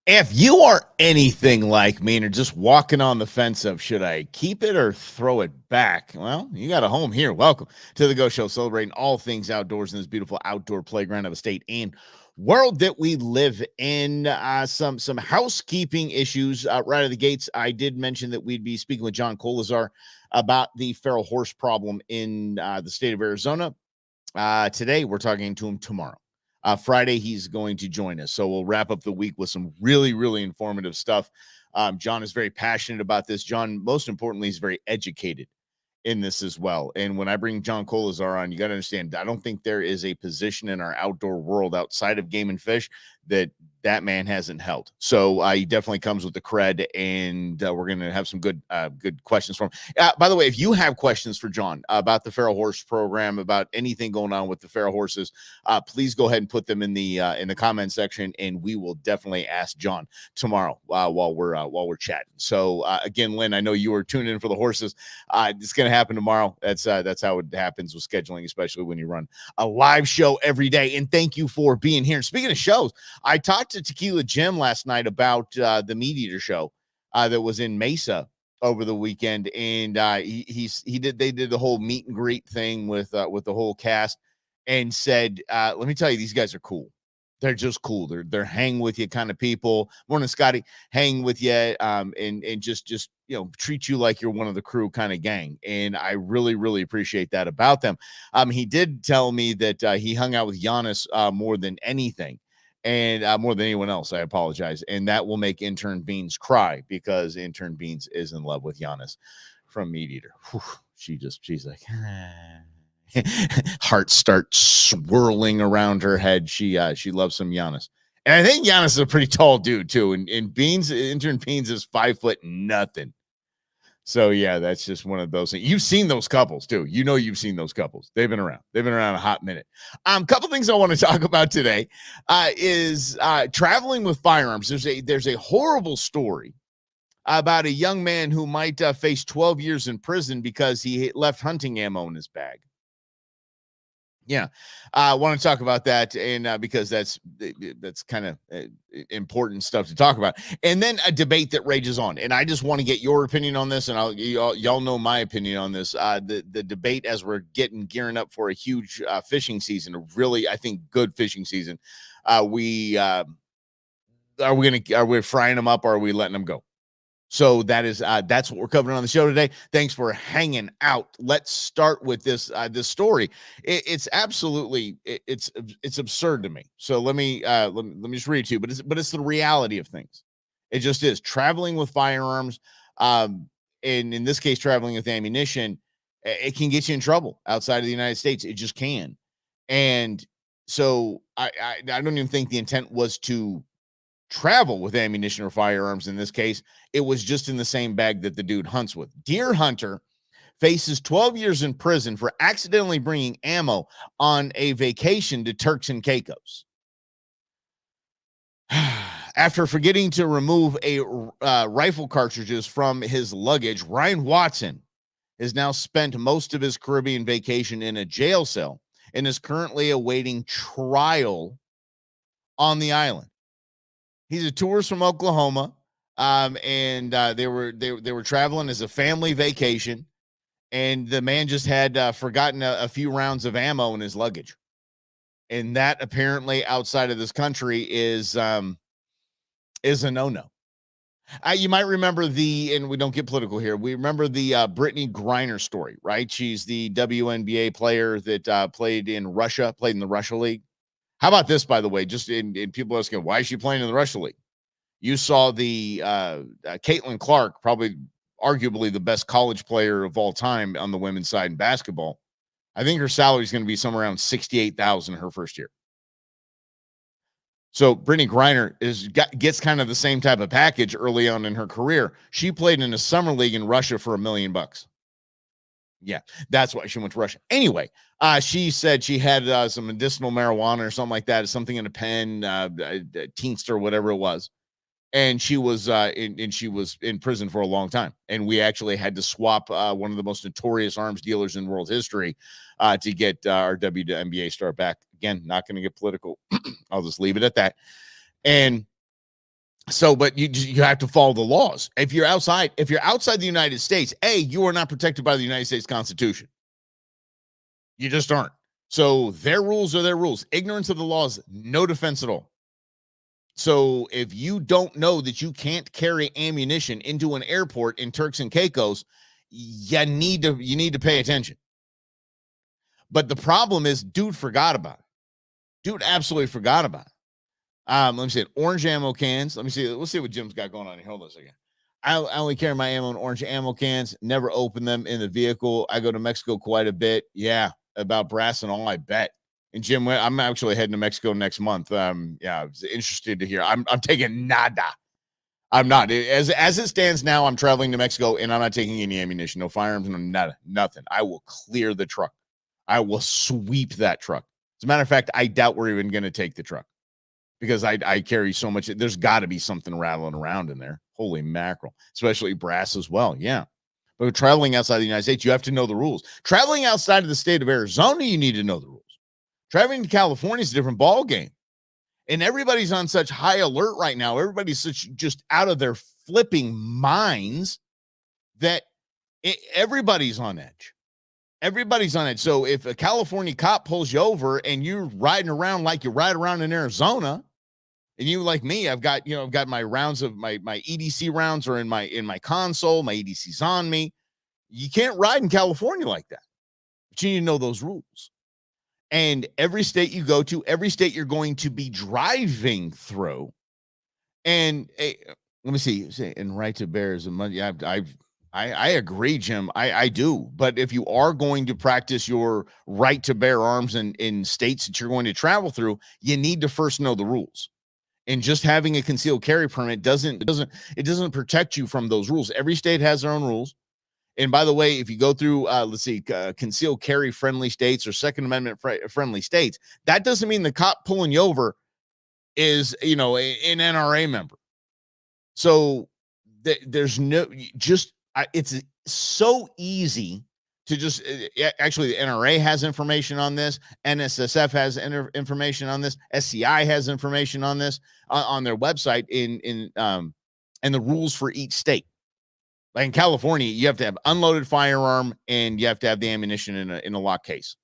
If you are anything like me and are just walking on the fence of should I keep it or throw it back, well, you got a home here. Welcome to the Go Show, celebrating all things outdoors in this beautiful outdoor playground of a state and world that we live in. Some housekeeping issues right out of the gates. I did mention that we'd be speaking with John Colazar about the feral horse problem in the state of Arizona. Today, we're talking to him tomorrow. Friday, he's going to join us. So we'll wrap up the week with some really, really informative stuff. John is very passionate about this. John, most importantly, is very educated in this as well. And when I bring John Colazar on, you got to understand, I don't think there is a position in our outdoor world outside of game and fish that man hasn't held. So he definitely comes with the cred, and we're going to have some good questions for him. By the way, if you have questions for John about the feral horse program, about anything going on with the feral horses, please go ahead and put them in the comment section, and we will definitely ask John tomorrow while we're chatting. So again, Lynn, I know you were tuning in for the horses. It's going to happen tomorrow. That's how it happens with scheduling, especially when you run a live show every day. And thank you for being here. Speaking of shows, I talked to Tequila Jim last night about the Meat Eater show that was in Mesa over the weekend, and they did the whole meet and greet thing with the whole cast, and said, let me tell you, these guys are cool. They're just cool. They're hang with you kind of people. Morning, Scotty, hang with you, and just treat you like you're one of the crew kind of gang. And I really, really appreciate that about them. He did tell me that he hung out with Giannis more than anything, and more than anyone else. I apologize, and that will make Intern Beans cry because Intern Beans is in love with Giannis from Meat Eater. Whew, she's like. Hearts start swirling around her head. She loves some Giannis. And I think Giannis is a pretty tall dude too. And Intern Beans is 5 foot nothing. So yeah, that's just one of those things. You've seen those couples too. You've seen those couples. They've been around. They've been around a hot minute. Couple things I want to talk about today is traveling with firearms. There's a horrible story about a young man who might face 12 years in prison because he left hunting ammo in his bag. Yeah, I want to talk about that, and because that's kind of important stuff to talk about, and then a debate that rages on. And I just want to get your opinion on this, and y'all know my opinion on this. The debate as we're gearing up for a huge fishing season, a really, I think, good fishing season. Are we frying them up, or are we letting them go? So that's what we're covering on the show today. Thanks for hanging out. Let's start with this story. It's absolutely it's absurd to me. So let me just read it to you. But it's the reality of things. It just is. Traveling with firearms, and in this case, traveling with ammunition, it can get you in trouble outside of the United States. It just can. And so I don't even think the intent was to travel with ammunition or firearms. In this case, it was just in the same bag that the dude hunts with. Deer hunter faces 12 years in prison for accidentally bringing ammo on a vacation to Turks and Caicos. After forgetting to remove a rifle cartridges from his luggage, Ryan Watson has now spent most of his Caribbean vacation in a jail cell and is currently awaiting trial on the island. He's a tourist from Oklahoma, and they were traveling as a family vacation, and the man just had forgotten a few rounds of ammo in his luggage, and that apparently outside of this country is a no-no. You might remember and we don't get political here. We remember the Brittany Griner story, right? She's the WNBA player that played in the Russia League. How about this, by the way? Just in people asking, why is she playing in the Russia League? You saw the Caitlin Clark, probably arguably the best college player of all time on the women's side in basketball. I think her salary is going to be somewhere around $68,000 her first year. So Brittany Griner gets kind of the same type of package early on in her career. She played in a summer league in Russia for $1 million. Yeah, that's why she went to Russia. Anyway, she said she had some medicinal marijuana or something like that, something in a pen, Teamster, whatever it was. And she was in prison for a long time. And we actually had to swap one of the most notorious arms dealers in world history to get our WNBA star back. Again, not going to get political. I'll just leave it at that. And So, but you have to follow the laws. If you're outside the United States, you are not protected by the United States Constitution. You just aren't. So their rules are their rules. Ignorance of the laws, no defense at all. So if you don't know that you can't carry ammunition into an airport in Turks and Caicos, you need to pay attention. But the problem is, dude forgot about it. Dude absolutely forgot about it. Let me see. Orange ammo cans. Let me see. Let's see what Jim's got going on here. Hold on a second. I only carry my ammo in orange ammo cans. Never open them in the vehicle. I go to Mexico quite a bit. Yeah, about brass and all, I bet. And Jim, I'm actually heading to Mexico next month. Yeah, I was interested to hear. I'm taking nada. I'm not. As it stands now, I'm traveling to Mexico and I'm not taking any ammunition, no firearms, no nada, nothing. I will clear the truck. I will sweep that truck. As a matter of fact, I doubt we're even going to take the truck because I carry so much. There's got to be something rattling around in there. Holy mackerel, especially brass as well. Yeah. But traveling outside the United States, you have to know the rules. Traveling outside of the state of Arizona, you need to know the rules. Traveling to California is a different ball game. And everybody's on such high alert right now. Everybody's just out of their flipping minds that everybody's on edge. Everybody's on edge. So if a California cop pulls you over and you're riding around like you ride around in Arizona, and you like me, I've got my rounds of my EDC rounds are in my console, my EDC's on me. You can't ride in California like that. But you need to know those rules. And every state you go to, every state you're going to be driving through. And let me see. And right to bear is a money. I agree, Jim. I do. But if you are going to practice your right to bear arms in states that you're going to travel through, you need to first know the rules. And just having a concealed carry permit doesn't protect you from those rules. Every state has their own rules. And by the way, if you go through, concealed carry friendly states or Second Amendment friendly states, that doesn't mean the cop pulling you over is, an NRA member. So there's no, it's so easy to just, actually the NRA has information on this. NSSF has information on this. SCI has information on this on their website and the rules for each state. Like in California, you have to have unloaded firearm and you have to have the ammunition in a lock case.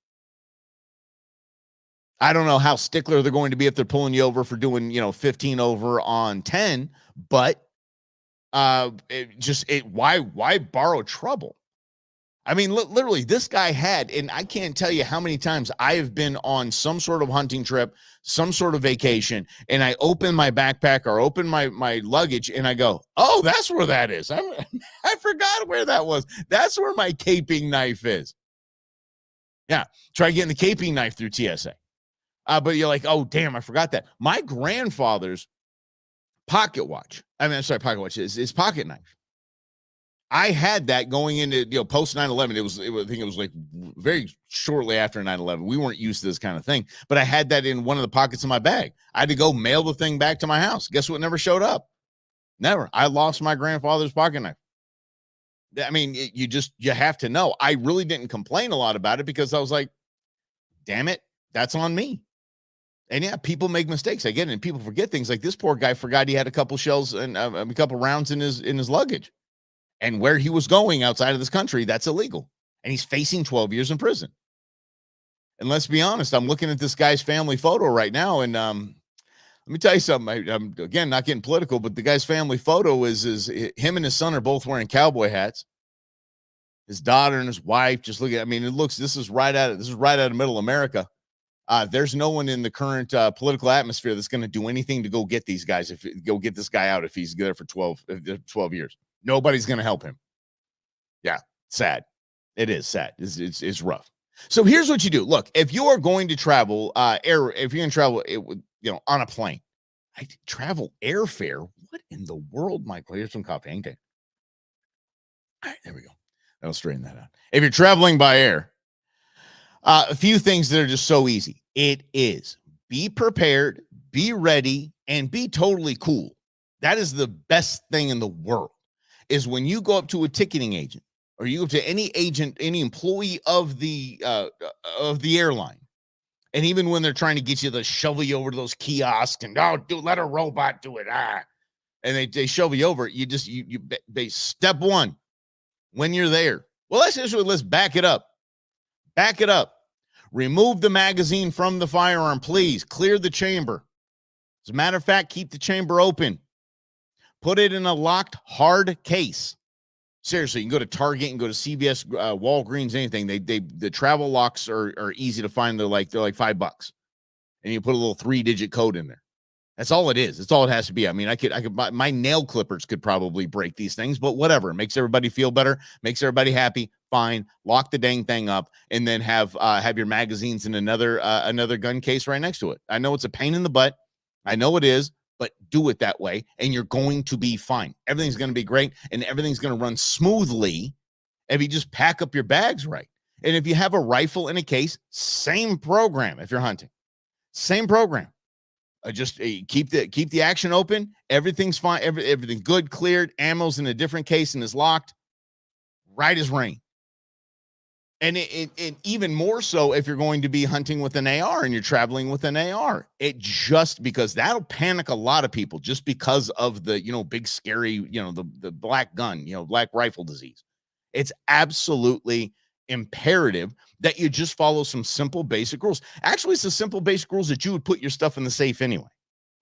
I don't know how stickler they're going to be if they're pulling you over for doing, 15 over on 10, but why borrow trouble? I mean, literally, this guy had, and I can't tell you how many times I have been on some sort of hunting trip, some sort of vacation, and I open my backpack or open my luggage, and I go, "Oh, that's where that is." I forgot where that was. That's where my caping knife is. Yeah, try getting the caping knife through TSA. But you're like, "Oh, damn, I forgot that." My grandfather's pocket watch. Pocket watch is his pocket knife. I had that going into, post 9/11. I think it was like very shortly after 9/11. We weren't used to this kind of thing, but I had that in one of the pockets of my bag. I had to go mail the thing back to my house. Guess what? Never showed up. Never. I lost my grandfather's pocket knife. I mean, you have to know. I really didn't complain a lot about it because I was like, damn it, that's on me. And yeah, people make mistakes. I get it. And people forget things. Like this poor guy forgot he had a couple shells and a couple rounds in his luggage. And where he was going outside of this country, that's illegal. And he's facing 12 years in prison. And let's be honest, I'm looking at this guy's family photo right now. And let me tell you something. I'm, again, not getting political, but the guy's family photo is him and his son are both wearing cowboy hats. His daughter and his wife, just look at, this is right out of middle America. There's no one in the current political atmosphere that's going to do anything to go get these guys, go get this guy out if he's there for 12 years. Nobody's going to help him. Yeah, sad. It is sad. It's rough. So here's what you do. Look, if you are going to travel if you're going to travel on a plane, travel airfare. What in the world, Michael? Here's some coffee. Ain't it? All right, there we go. That'll straighten that out. If you're traveling by air, a few things that are just so easy. It is be prepared, be ready, and be totally cool. That is the best thing in the world. Is when you go up to a ticketing agent or you go to any agent, any employee of the airline, and even when they're trying to get you to shovel you over to those kiosks and let a robot do it. and they shove you over. You just step one when you're there. Well, let's back it up. Back it up. Remove the magazine from the firearm, please. Clear the chamber. As a matter of fact, keep the chamber open. Put it in a locked, hard case. Seriously, you can go to Target, you can go to CVS, Walgreens, anything. The travel locks are easy to find. They're like $5, and you put a little 3-digit code in there. That's all it is. That's all it has to be. I mean, I could buy, my nail clippers could probably break these things, but whatever. It makes everybody feel better, makes everybody happy. Fine. Lock the dang thing up, and then have your magazines in another gun case right next to it. I know it's a pain in the butt. I know it is, but do it that way, and you're going to be fine. Everything's going to be great, and everything's going to run smoothly if you just pack up your bags right. And if you have a rifle in a case, same program. If you're hunting, same program. Just keep the action open. Everything's fine. Everything good, cleared. Ammo's in a different case and is locked. Right as rain. And it even more so if you're going to be hunting with an AR and you're traveling with an AR. It just because that'll panic a lot of people just because of the big scary the black gun black rifle disease. It's absolutely imperative that you just follow some simple basic rules. Actually, it's the simple basic rules that you would put your stuff in the safe anyway,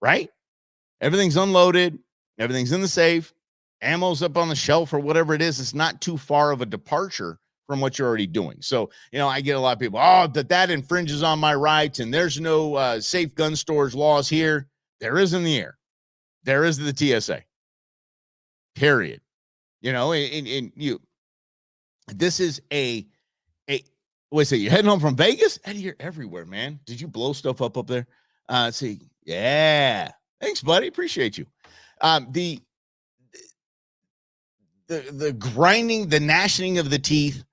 right? Everything's unloaded, everything's in the safe, ammo's up on the shelf or whatever it is. It's not too far of a departure from what you're already doing. So, I get a lot of people, that infringes on my rights and there's no safe gun storage laws here. There is in the air. There is the TSA. Period. This is wait a second, you're heading home from Vegas? Eddie, you're everywhere, man. Did you blow stuff up there? Let's see. Yeah. Thanks, buddy. Appreciate you. The grinding, the gnashing of the teeth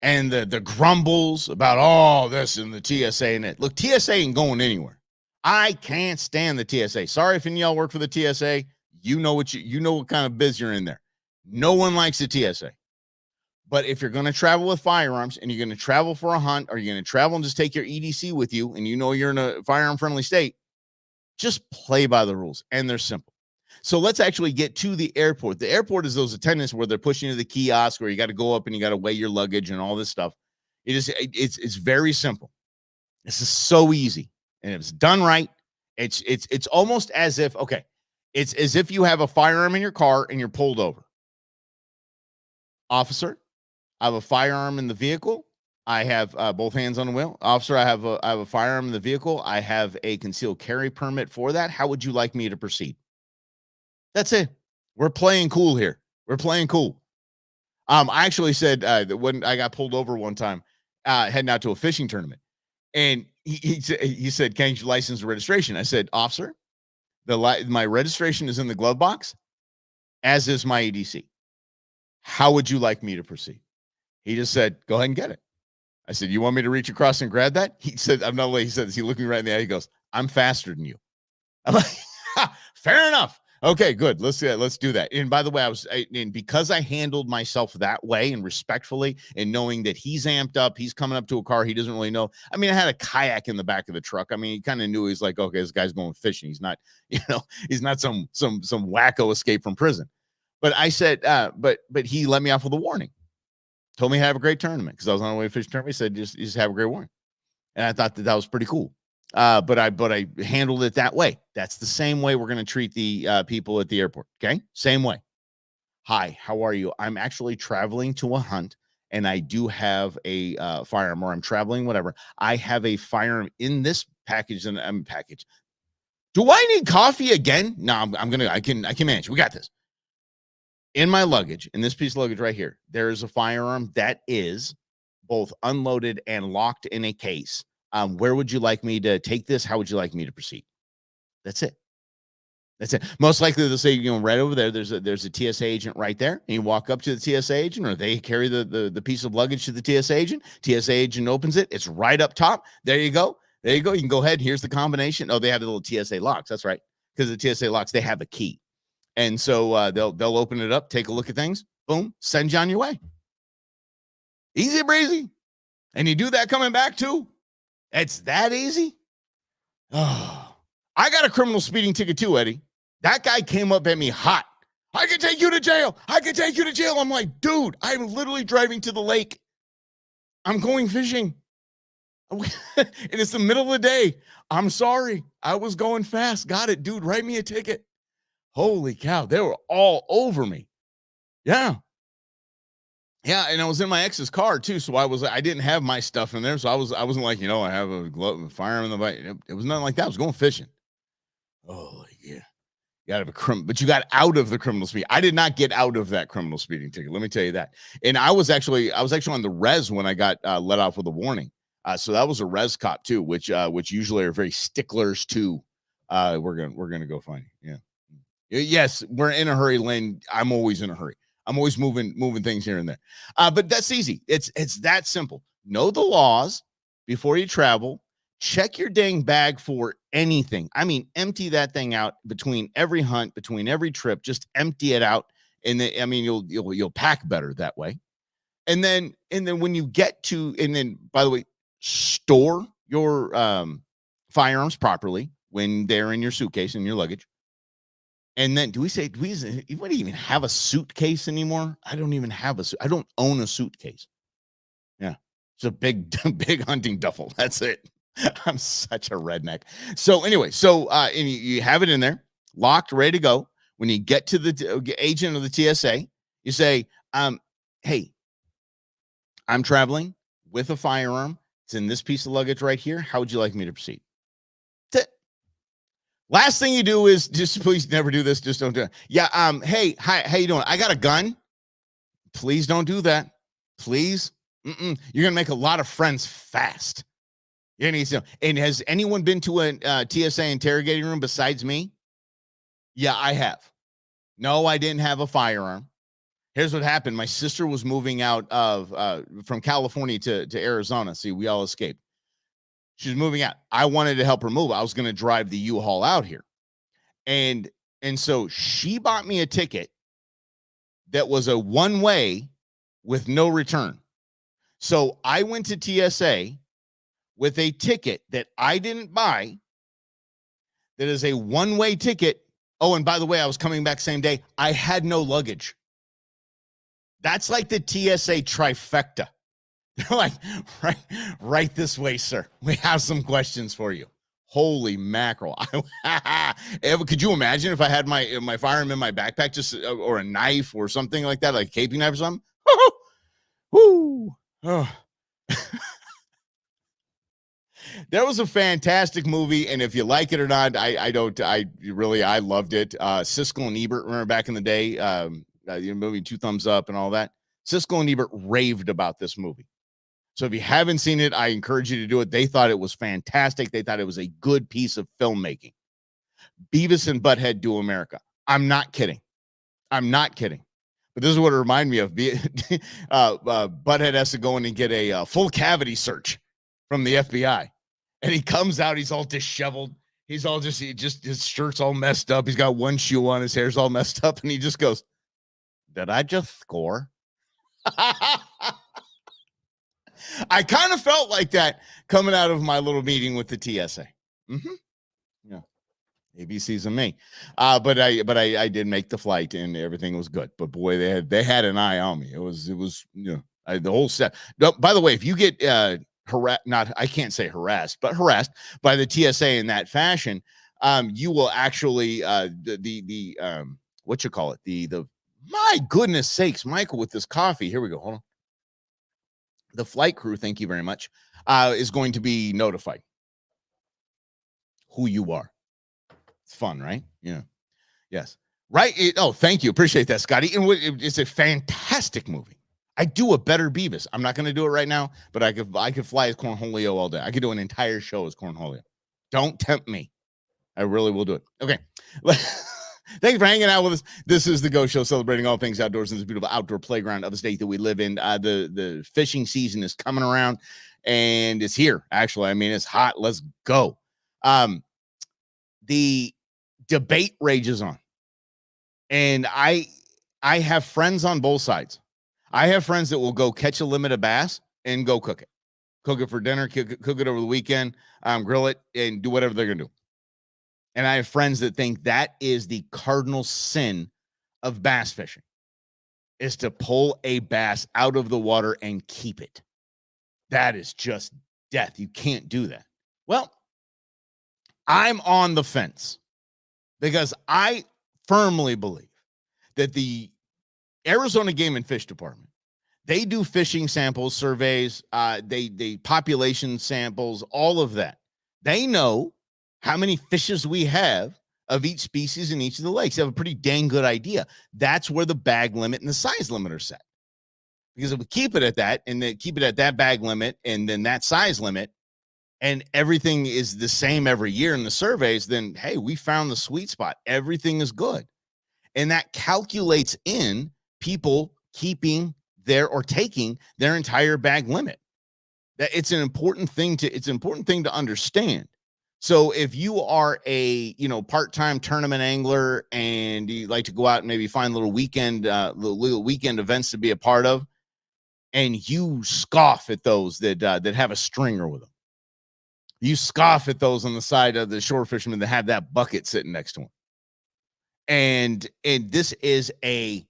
and the grumbles about this and the TSA and it. Look, TSA ain't going anywhere. I can't stand the TSA. Sorry if any of y'all work for the TSA. You know what kind of biz you're in there. No one likes the TSA. But if you're going to travel with firearms and you're going to travel for a hunt or you're going to travel and just take your EDC with you and you're in a firearm-friendly state, just play by the rules. And they're simple. So let's actually get to the airport. The airport is those attendants where they're pushing you to the kiosk where you got to go up and you got to weigh your luggage and all this stuff. It's very simple. This is so easy. And if it's done right, it's almost as if, it's as if you have a firearm in your car and you're pulled over. Officer, I have a firearm in the vehicle. I have both hands on the wheel. Officer, I have a firearm in the vehicle. I have a concealed carry permit for that. How would you like me to proceed? That's it. We're playing cool here. We're playing cool. I actually said that when I got pulled over one time, heading out to a fishing tournament, and he said, "Can you license and registration?" I said, "Officer, my registration is in the glove box, as is my EDC. How would you like me to proceed?" He just said, "Go ahead and get it." I said, "You want me to reach across and grab that?" He said, "I'm not late." He said, "Is he looking right in the eye?" He goes, "I'm faster than you." I'm like, fair enough. Okay, good. Let's do that. And by the way, because I handled myself that way and respectfully and knowing that he's amped up, he's coming up to a car he doesn't really know. I mean, I had a kayak in the back of the truck. I mean, he kind of knew. He's like, okay, this guy's going fishing. He's not, he's not some wacko escape from prison. But I said, but he let me off with a warning. Told me to have a great tournament because I was on the way to fishing tournament. He said, just have a great warning. And I thought that was pretty cool. But I handled it that way. That's the same way we're going to treat the people at the airport. Okay. Same way. Hi, how are you? I'm actually traveling to a hunt and I do have a firearm, or I'm traveling, whatever. I have a firearm in this package and I'm package. Do I need coffee again? No, I can manage. We got this. In my luggage, in this piece of luggage right here, there is a firearm that is both unloaded and locked in a case. Where would you like me to take this? How would you like me to proceed? That's it. That's it. Most likely they'll say, right over there, there's a TSA agent right there. And you walk up to the TSA agent, or they carry the piece of luggage to the TSA agent. TSA agent opens it. It's right up top. There you go. There you go. You can go ahead. Here's the combination. Oh, they have the little TSA locks. That's right. Because the TSA locks, they have a key. And so they'll open it up, take a look at things. Boom. Send you on your way. Easy breezy. And you do that coming back too. It's that easy. Oh, I got a criminal speeding ticket too, Eddie. That guy came up at me hot. I can take you to jail. I can take you to jail. I'm like, dude, I'm literally driving to the lake. I'm going fishing. And it's the middle of the day. I'm sorry. I was going fast. Got it, dude. Write me a ticket. Holy cow. They were all over me. Yeah. Yeah, and I was in my ex's car too, so I didn't have my stuff in there, so I wasn't like, I have a firearm in the bike. It was nothing like that. I was going fishing. Oh yeah, you got to have but you got out of the criminal speed. I did not get out of that criminal speeding ticket. Let me tell you that. And I was actually on the res when I got let off with a warning. So that was a res cop too, which usually are very sticklers to. We're gonna go find you. Yeah. Yes, we're in a hurry, Lynn. I'm always in a hurry. I'm always moving things here and there. But that's easy. It's that simple. Know the laws before you travel. Check your dang bag for anything. I mean, empty that thing out between every hunt, between every trip. Just empty it out, and you'll pack better that way. And then when you get to, and then by the way, store your firearms properly when they're in your suitcase and your luggage. And then do we even have a suitcase anymore? I don't even have I don't own a suitcase. Yeah. It's a big, big hunting duffel. That's it. I'm such a redneck. So anyway, and you have it in there, locked, ready to go. When you get to the agent of the TSA, you say, hey, I'm traveling with a firearm. It's in this piece of luggage right here. How would you like me to proceed? That's it. Last thing you do is just please never do this. Just don't do it. Yeah. Hey, hi, how you doing? I got a gun. Please don't do that. Please. You're going to make a lot of friends fast. You need to. And has anyone been to a TSA interrogating room besides me? Yeah, I have. No, I didn't have a firearm. Here's what happened. My sister was moving out from California to Arizona. See, we all escaped. She's moving out. I wanted to help her move. I was going to drive the U-Haul out here. And so she bought me a ticket that was a one-way with no return. So I went to TSA with a ticket that I didn't buy that is a one-way ticket. Oh, and by the way, I was coming back same day. I had no luggage. That's like the TSA trifecta. They're like, right this way, sir. We have some questions for you. Holy mackerel. Could you imagine if I had my firearm in my backpack, just or a knife or something like that, like a caping knife or something? Woo. Oh. That was a fantastic movie, and if you like it or not, I loved it. Siskel and Ebert, remember back in the day, the movie Two Thumbs Up and all that. Siskel and Ebert raved about this movie. So if you haven't seen it, I encourage you to do it. They thought it was fantastic. They thought it was a good piece of filmmaking. Beavis and Butthead Do America. I'm not kidding. But this is what it reminded me of. Butthead has to go in and get a full cavity search from the FBI. And he comes out, he's all disheveled. He's all his shirt's all messed up. He's got one shoe on, his hair's all messed up. And he just goes, did I just score? I kind of felt like that coming out of my little meeting with the TSA. Yeah. ABC's and me. But I did make the flight and everything was good. But boy, they had an eye on me. It was the whole set. By the way, if you get I can't say harassed, but harassed by the TSA in that fashion, you will actually what you call it? The my goodness sakes, Michael, with this coffee. Here we go. Hold on. The flight crew, thank you very much, is going to be notified who you are. It's fun, right? Yeah. Yes. Right. Thank you. Appreciate that, Scotty. And it's a fantastic movie. I do a better Beavis. I'm not going to do it right now, but I could fly as Cornholio all day. I could do an entire show as Cornholio. Don't tempt me. I really will do it. Okay. Thanks for hanging out with us. This is the Go Show, celebrating all things outdoors in this beautiful outdoor playground of the state that we live in. The fishing season is coming around, and it's here. Actually, I mean, it's hot. Let's go. The debate rages on, and I have friends on both sides. I have friends that will go catch a limit of bass and go cook it for dinner, cook it over the weekend, grill it, and do whatever they're gonna do. And I have friends that think that is the cardinal sin of bass fishing, is to pull a bass out of the water and keep it. That is just death. You can't do that. Well, I'm on the fence because I firmly believe that the Arizona Game and Fish Department, they do fishing samples, surveys, they population samples, all of that. They know how many fishes we have of each species in each of the lakes. They have a pretty dang good idea. That's where the bag limit and the size limit are set. Because if we keep it at that, and then keep it at that bag limit and then that size limit, and everything is the same every year in the surveys, then hey, we found the sweet spot. Everything is good. And that calculates in people keeping their or taking their entire bag limit. That it's an important thing to understand. So if you are a part-time tournament angler and you like to go out and maybe find little weekend events to be a part of, and you scoff at those that have a stringer with them, you scoff at those on the side of the shore fishermen that have that bucket sitting next to them, and this is a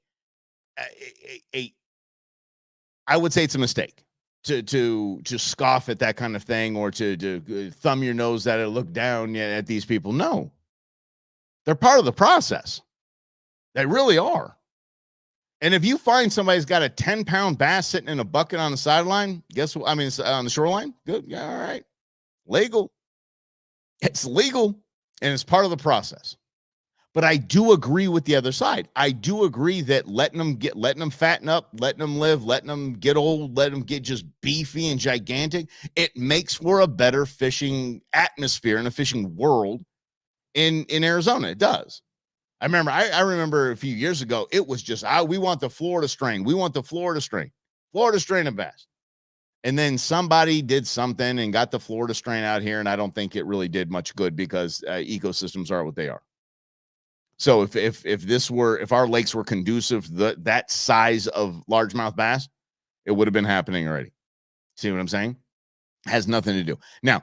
I would say it's a mistake to scoff at that kind of thing, or to thumb your nose at it, look down at these people. No, they're part of the process. They really are. And if you find somebody's got a 10-pound bass sitting in a bucket on the sideline, guess what? I mean, on the shoreline, good. Yeah, all right. Legal. It's legal, and it's part of the process. But I do agree with the other side. I do agree that letting them fatten up, letting them live, letting them get old, letting them get just beefy and gigantic, it makes for a better fishing atmosphere and a fishing world in Arizona. It does. I remember a few years ago, it was just, we want the Florida strain. We want the Florida strain of bass. And then somebody did something and got the Florida strain out here, and I don't think it really did much good because ecosystems are what they are. So if our lakes were conducive to that size of largemouth bass, it would have been happening already. See what I'm saying? Has nothing to do. Now,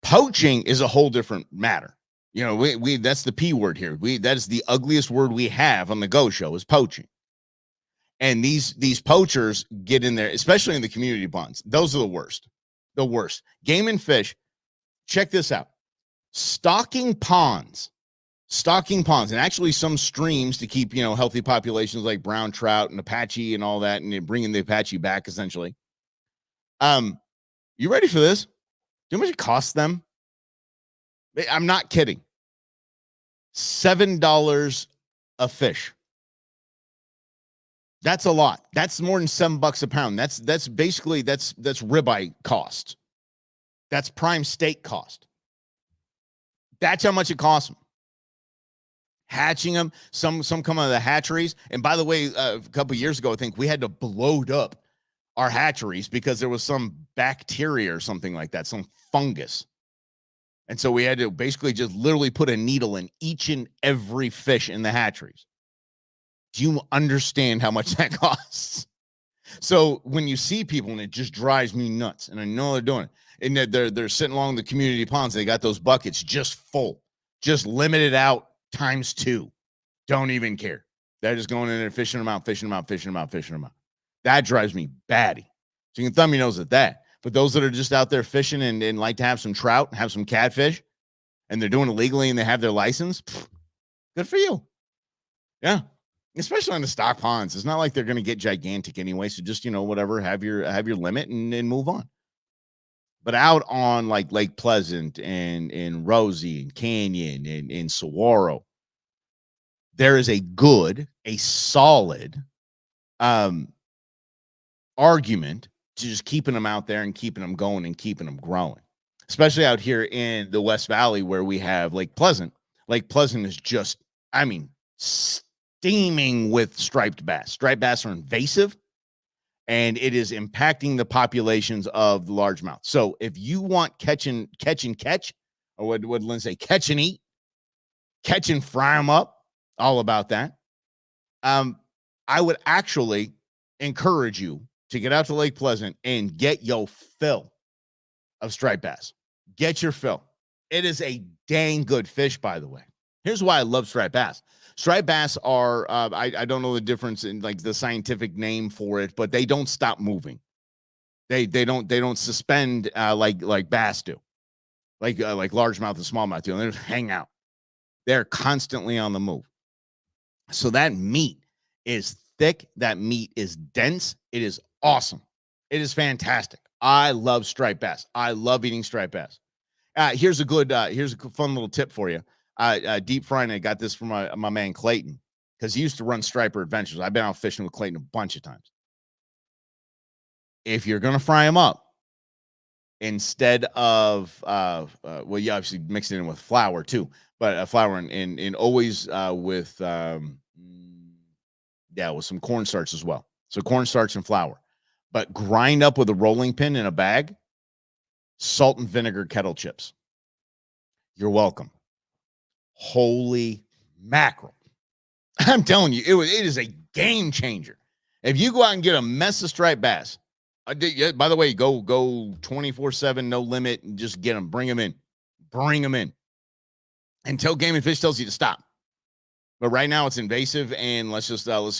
poaching is a whole different matter. We that's the P word here. That is the ugliest word we have on the Go Show, is poaching. And these poachers get in there, especially in the community ponds. Those are the worst. The worst. Game and Fish, check this out. Stocking ponds, and actually some streams to keep, healthy populations like brown trout and Apache and all that, and bringing the Apache back essentially. You ready for this? Do you know how much it costs them? I'm not kidding. $7 a fish. That's a lot. That's more than $7 a pound. That's basically that's ribeye cost. That's prime steak cost. That's how much it costs them. Hatching them, some come out of the hatcheries. And by the way, a couple of years ago, I think we had to blow up our hatcheries because there was some bacteria or something like that, some fungus. And so we had to basically just literally put a needle in each and every fish in the hatcheries. Do you understand how much that costs? So when you see people, and it just drives me nuts, and I know they're doing it, and they're sitting along the community ponds, they got those buckets just full, just limited out times 2. Don't even care. They're just going in there fishing them out. That drives me batty. So you can thumb your nose at that. But those that are just out there fishing and like to have some trout, have some catfish, and they're doing it legally and they have their license, good for you. Yeah. Especially on the stock ponds. It's not like they're going to get gigantic anyway. So just, whatever, have your limit and move on. But out on like Lake Pleasant and Rosie and Canyon and Saguaro, there is a solid argument to just keeping them out there and keeping them going and keeping them growing. Especially out here in the West Valley where we have Lake Pleasant. Lake Pleasant is just, steaming with striped bass. Striped bass are invasive, and it is impacting the populations of the largemouth. So if you want catch, or what would Lynn say, catch and eat, catch and fry them up, all about that. I would actually encourage you to get out to Lake Pleasant and get your fill of striped bass. Get your fill. It is a dang good fish, by the way. Here's why I love striped bass. Striped bass are, I don't know the difference in like the scientific name for it, but they don't stop moving. They don't suspend like bass do, like largemouth and smallmouth do. They just hang out. They're constantly on the move. So that meat is thick. That meat is dense. It is awesome. It is fantastic. I love striped bass. I love eating striped bass. Here's a fun little tip for you. Deep frying. I got this from my man Clayton because he used to run Striper Adventures. I've been out fishing with Clayton a bunch of times. If you're gonna fry them up, instead of well, you obviously mix it in with flour too, but flour and always with with some cornstarch as well. So cornstarch and flour, but grind up with a rolling pin in a bag, salt and vinegar kettle chips. You're welcome. Holy mackerel. I'm telling you, it is a game changer. If you go out and get a mess of striped bass, by the way, go 24/7, no limit, and just get them. Bring them in until Game and Fish tells you to stop. But right now it's invasive, and let's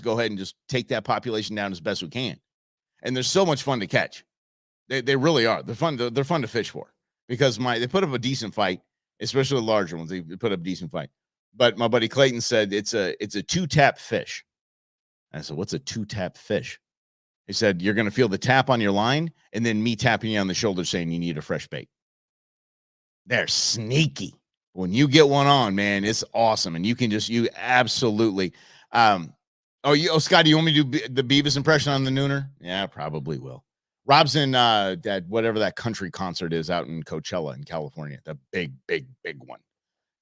go ahead and just take that population down as best we can. And they're so much fun to catch. They really are. They're fun. They're fun to fish for because they put up a decent fight, especially the larger ones. They put up a decent fight. But my buddy Clayton said it's a 2-tap fish. And I said, what's a 2-tap fish? He said, you're going to feel the tap on your line and then me tapping you on the shoulder saying you need a fresh bait. They're sneaky. When you get one on, man, it's awesome. And you absolutely. Scott, do you want me to do the Beavis impression on the nooner? Yeah, probably will. Rob's in that whatever that country concert is out in Coachella in California. The big one.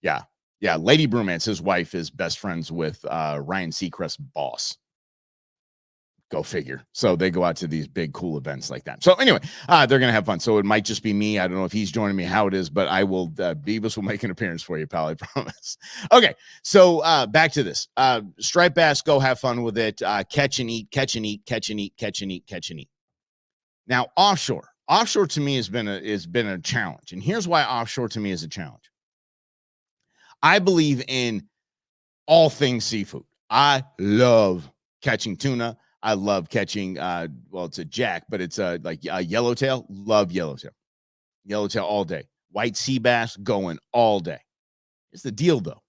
Yeah. Lady Bromance, his wife, is best friends with Ryan Seacrest's boss. Go figure. So they go out to these big, cool events like that. So anyway, they're going to have fun. So it might just be me. I don't know if he's joining me, how it is, but I will, Beavis will make an appearance for you, pal. I promise. Okay. So back to this. Striped bass, go have fun with it. Catch and eat, catch and eat, catch and eat, catch and eat, catch and eat. Now, offshore to me has been a challenge. And here's why offshore to me is a challenge. I believe in all things seafood. I love catching tuna. I love catching, it's a jack, but it's like a yellowtail. Love yellowtail. Yellowtail all day. White sea bass going all day. Here's the deal, though.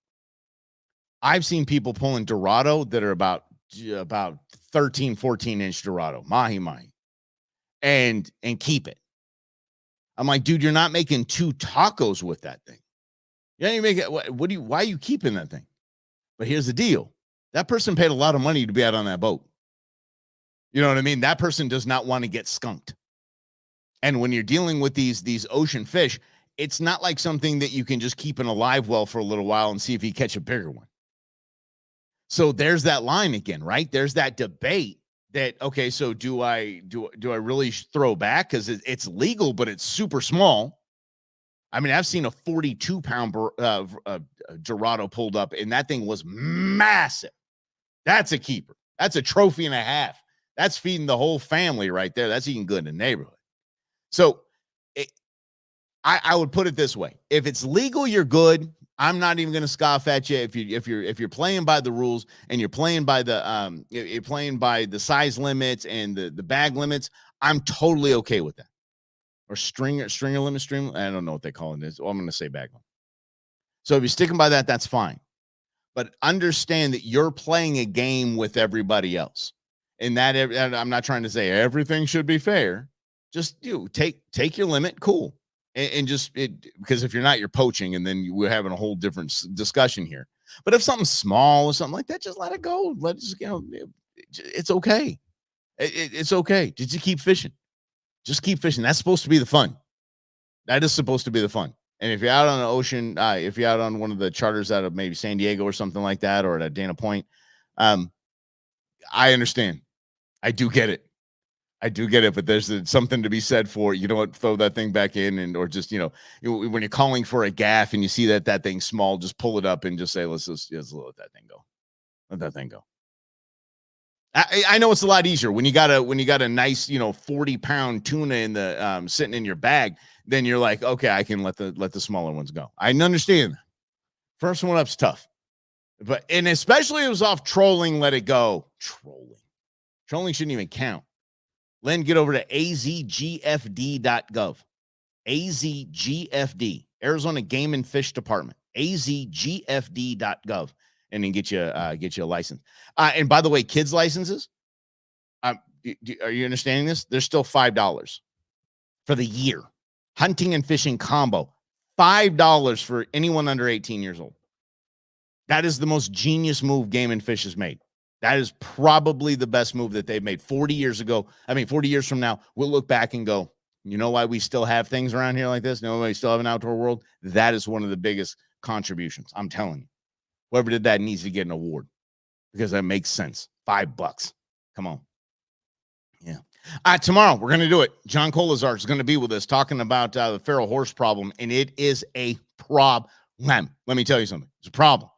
I've seen people pulling Dorado that are about 13, 14-inch Dorado, mahi, and keep it. I'm like, dude, you're not making 2 tacos with that thing. You ain't make it. Why are you keeping that thing? But here's the deal. That person paid a lot of money to be out on that boat. You know what I mean? That person does not want to get skunked. And when you're dealing with these ocean fish, it's not like something that you can just keep in a live well for a little while and see if you catch a bigger one. So there's that line again, right? There's that debate that, okay, so do I really throw back? Because it's legal, but it's super small. I mean, I've seen a 42-pound Dorado pulled up, and that thing was massive. That's a keeper. That's a trophy and a half. That's feeding the whole family right there. That's eating good in the neighborhood. So I would put it this way. If it's legal, you're good. I'm not even going to scoff at you. If you're playing by the rules and you're playing by the size limits and the bag limits, I'm totally okay with that. Or stringer limit stream. I don't know what they call it. I'm going to say bag limit. So if you're sticking by that, that's fine. But understand that you're playing a game with everybody else. And that I'm not trying to say everything should be fair. Just take your limit, cool, and just because if you're not, you're poaching, and then we're having a whole different discussion here. But if something's small or something like that, just let it go. It's okay. It's okay. Just keep fishing. Just keep fishing. That's supposed to be the fun. That is supposed to be the fun. And if you're out on the ocean, if you're out on one of the charters out of maybe San Diego or something like that, or at Dana Point, I understand. I do get it. But there's something to be said for, you know what, throw that thing back in or just, when you're calling for a gaff and you see that thing's small, just pull it up and just say, let's let that thing go. Let that thing go. I know it's a lot easier when you got a nice 40-pound tuna in the sitting in your bag. Then you're like, okay, I can let the smaller ones go. I understand. First one up's tough, and especially it was off trolling. Let it go. Trolling shouldn't even count. Len, get over to azgfd.gov. AZGFD, Arizona Game and Fish Department. azgfd.gov, and then get you a license. And by the way, kids licenses. Are you understanding this? They're still $5 for the year. Hunting and fishing combo, $5 for anyone under 18 years old. That is the most genius move Game and Fish has made. That is probably the best move that they've made. 40 years from now, we'll look back and go, you know why we still have things around here like this? You know why we still have an outdoor world? That is one of the biggest contributions. I'm telling you. Whoever did that needs to get an award because that makes sense. $5. Come on. Yeah. Tomorrow, we're going to do it. John Colazar is going to be with us talking about the feral horse problem, and it is a problem. Let me tell you something. It's a problem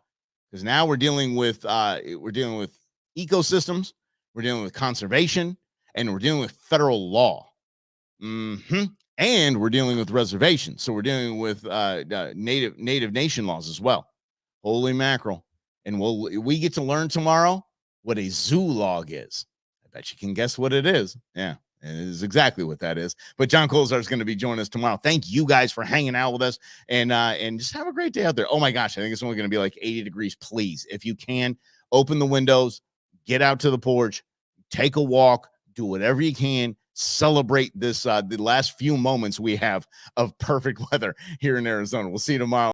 because now we're dealing with ecosystems, we're dealing with conservation, and we're dealing with federal law. And we're dealing with reservations. So we're dealing with native nation laws as well. Holy mackerel. And we get to learn tomorrow what a zoo log is. I bet you can guess what it is. Yeah, it is exactly what that is. But John Colzar is going to be joining us tomorrow. Thank you guys for hanging out with us and just have a great day out there. Oh my gosh, I think it's only going to be like 80 degrees. Please, if you can, open the windows, get out to the porch, take a walk, do whatever you can. Celebrate this the last few moments we have of perfect weather here in Arizona. We'll see you tomorrow.